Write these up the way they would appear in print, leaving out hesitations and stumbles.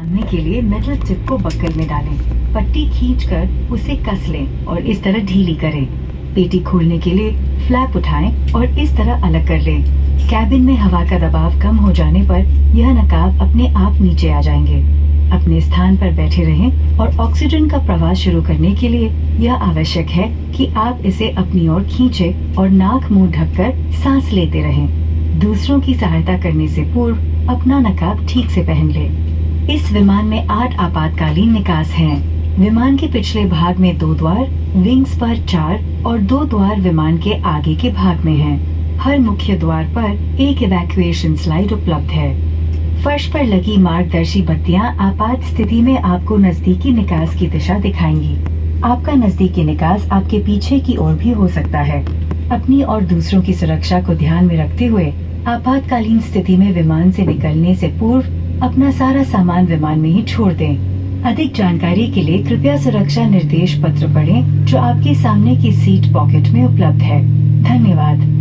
बांधने के लिए मेटल टिप को बक्कल में डालें। पट्टी खींचकर उसे कस लें और इस तरह ढीली करें। पेटी खोलने के लिए फ्लैप उठाएं और इस तरह अलग कर लें। कैबिन में हवा का दबाव कम हो जाने पर यह नकाब अपने आप नीचे आ जाएंगे। अपने स्थान पर बैठे रहें और ऑक्सीजन का प्रवाह शुरू करने के लिए यह आवश्यक है कि आप इसे अपनी ओर खींचें और नाक मुंह ढककर सांस लेते रहें। दूसरों की सहायता करने से पूर्व अपना नकाब ठीक से पहन लें। इस विमान में 8 आपातकालीन निकास हैं। विमान के पिछले भाग में 2 द्वार, विंग्स पर 4 और 2 द्वार विमान के आगे के भाग में हैं। हर मुख्य द्वार पर एक इवैक्यूएशन स्लाइड उपलब्ध है। फर्श पर लगी मार्गदर्शी बत्तियां आपात स्थिति में आपको नजदीकी निकास की दिशा दिखाएंगी। आपका नजदीकी निकास आपके पीछे की ओर भी हो सकता है। अपनी और दूसरों की सुरक्षा को ध्यान में रखते हुए आपातकालीन स्थिति में विमान से निकलने से पूर्व अपना सारा सामान विमान में ही छोड़ दें। अधिक जानकारी के लिए कृपया सुरक्षा निर्देश पत्र पढ़ें जो आपके सामने की सीट पॉकेट में उपलब्ध है। धन्यवाद।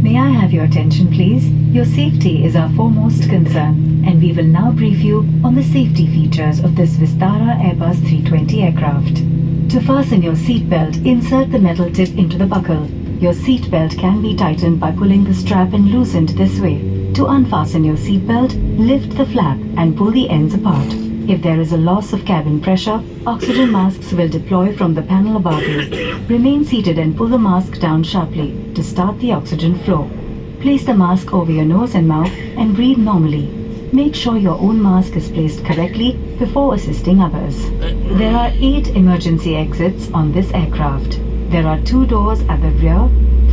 May I have your attention please? Your safety is our foremost concern and we will now brief you on the safety features of this Vistara Airbus 320 aircraft. To fasten your seat belt, insert the metal tip into the buckle. Your seat belt can be tightened by pulling the strap and loosened this way. To unfasten your seat belt, lift the flap and pull the ends apart. If there is a loss of cabin pressure, oxygen masks will deploy from the panel above you. Remain seated and pull the mask down sharply to start the oxygen flow. Place the mask over your nose and mouth and breathe normally. Make sure your own mask is placed correctly before assisting others. There are 8 emergency exits on this aircraft. There are 2 doors at the rear,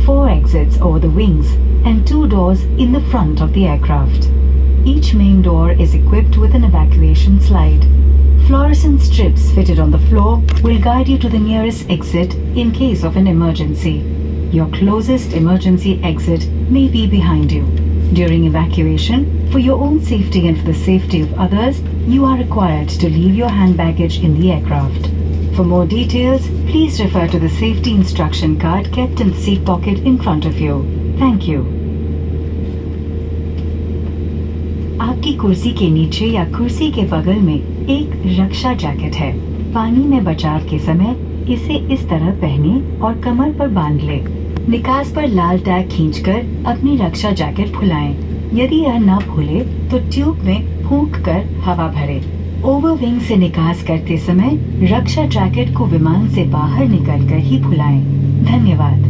4 exits over the wings, and 2 doors in the front of the aircraft. Each main door is equipped with an evacuation slide. Fluorescent strips fitted on the floor will guide you to the nearest exit in case of an emergency. Your closest emergency exit may be behind you. During evacuation, for your own safety and for the safety of others, you are required to leave your hand baggage in the aircraft. For more details, please refer to the safety instruction card kept in the seat pocket in front of you. Thank you. आपकी कुर्सी के नीचे या कुर्सी के बगल में एक रक्षा जैकेट है। पानी में बचाव के समय इसे इस तरह पहने और कमर पर बांध ले। निकास पर लाल टैग खींचकर अपनी रक्षा जैकेट फुलाएं। यदि यह न फूले तो ट्यूब में फूंक कर हवा भरे। ओवरविंग से निकास करते समय रक्षा जैकेट को विमान से बाहर निकलकर ही फुलाएं। धन्यवाद।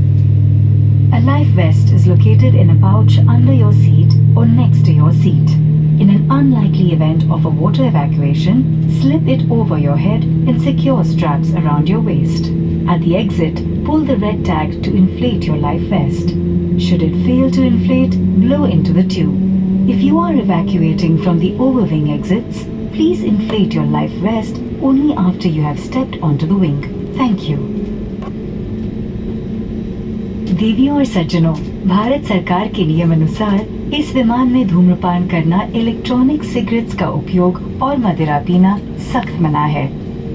A life vest is located in a pouch under your seat or next to your seat. In an unlikely event of a water evacuation, slip it over your head and secure straps around your waist. At the exit, pull the red tag to inflate your life vest. Should it fail to inflate, blow into the tube. If you are evacuating from the overwing exits, please inflate your life vest only after you have stepped onto the wing. Thank you. देवियों और सज्जनों, भारत सरकार के नियम अनुसार इस विमान में धूम्रपान करना, इलेक्ट्रॉनिक सिगरेट्स का उपयोग और मदिरा पीना सख्त मना है।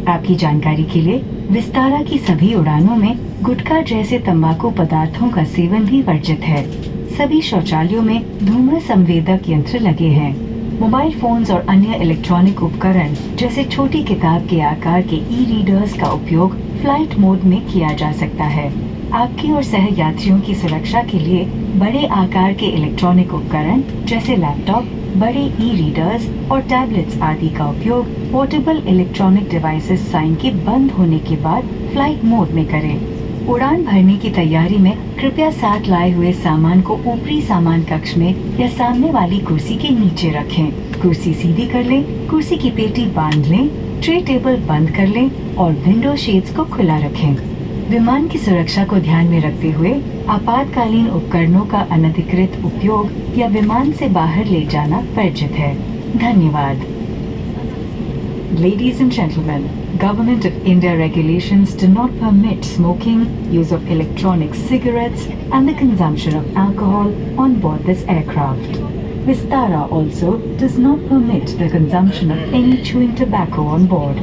आपकी जानकारी के लिए विस्तारा की सभी उड़ानों में गुटखा जैसे तंबाकू पदार्थों का सेवन भी वर्जित है। सभी शौचालयों में धूम्र संवेदक यंत्र लगे हैं। मोबाइल फोन्स और अन्य इलेक्ट्रॉनिक उपकरण जैसे छोटी किताब के आकार के ई-रीडर्स का उपयोग फ्लाइट मोड में किया जा सकता है। आपकी और सह यात्रियों की सुरक्षा के लिए बड़े आकार के इलेक्ट्रॉनिक उपकरण जैसे लैपटॉप, बड़े ई-रीडर्स और टैबलेट्स आदि का उपयोग पोर्टेबल इलेक्ट्रॉनिक डिवाइसेस साइन के बंद होने के बाद फ्लाइट मोड में करें। उड़ान भरने की तैयारी में कृपया साथ लाए हुए सामान को ऊपरी सामान कक्ष में या सामने वाली कुर्सी के नीचे रखें। कुर्सी सीधी कर लें, कुर्सी की पेटी बांध लें, ट्रे टेबल बंद कर लें और विंडो शेड्स को खुला रखें। विमान की सुरक्षा को ध्यान में रखते हुए आपातकालीन उपकरणों का अनधिकृत उपयोग या विमान से बाहर ले जाना वर्जित है। धन्यवाद। Ladies and gentlemen, Government of India regulations do not permit smoking, use of electronic cigarettes and the consumption of alcohol on board this aircraft. Vistara also does not permit the consumption of any chewing tobacco on board.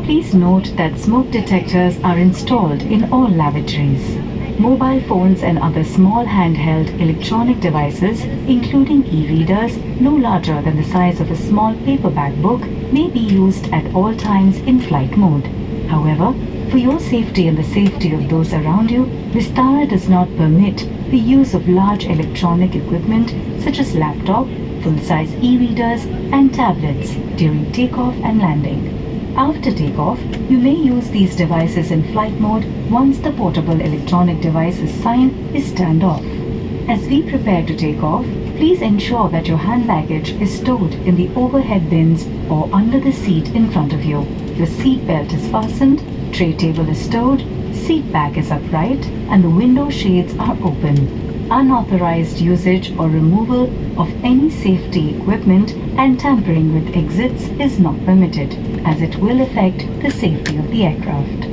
Please note that smoke detectors are installed in all lavatories. Mobile phones and other small handheld electronic devices, including e-readers no larger than the size of a small paperback book, may be used at all times in flight mode. However, for your safety and the safety of those around you, Vistara does not permit the use of large electronic equipment such as laptop, full-size e-readers and tablets during takeoff and landing. After takeoff, you may use these devices in flight mode once the portable electronic devices sign is turned off. As we prepare to take off, please ensure that your hand baggage is stowed in the overhead bins or under the seat in front of you. Your seat belt is fastened, tray table is stowed, seat back is upright, and the window shades are open. Unauthorized usage or removal of any safety equipment and tampering with exits is not permitted, as it will affect the safety of the aircraft.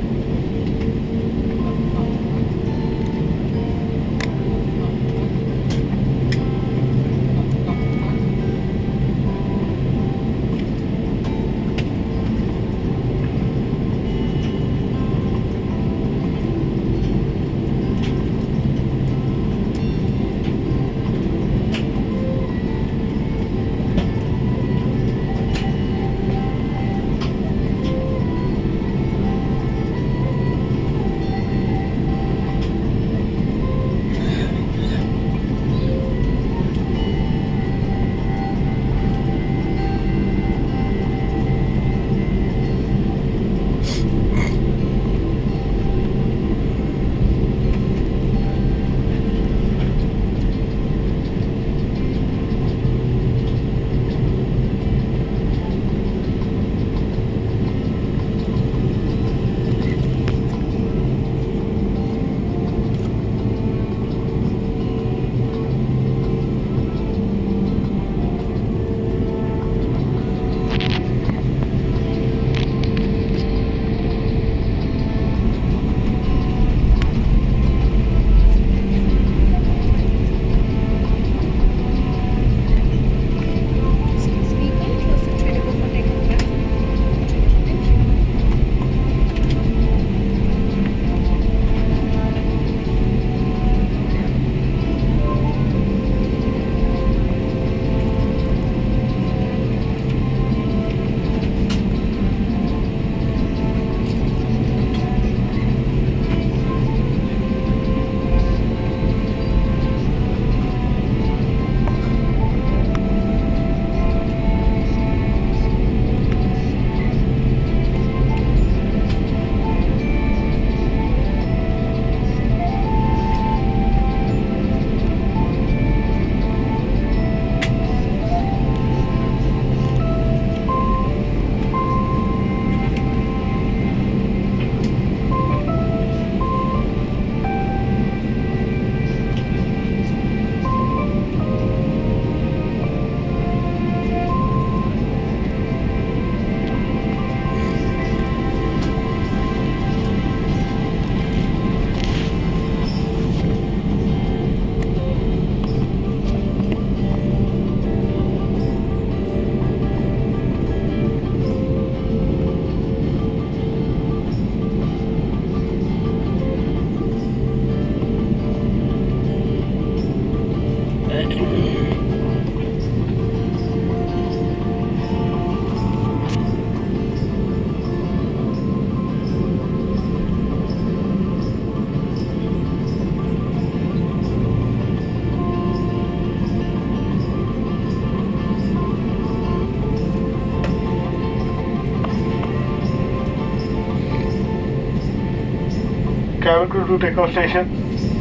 Cabin crew to takeoff station.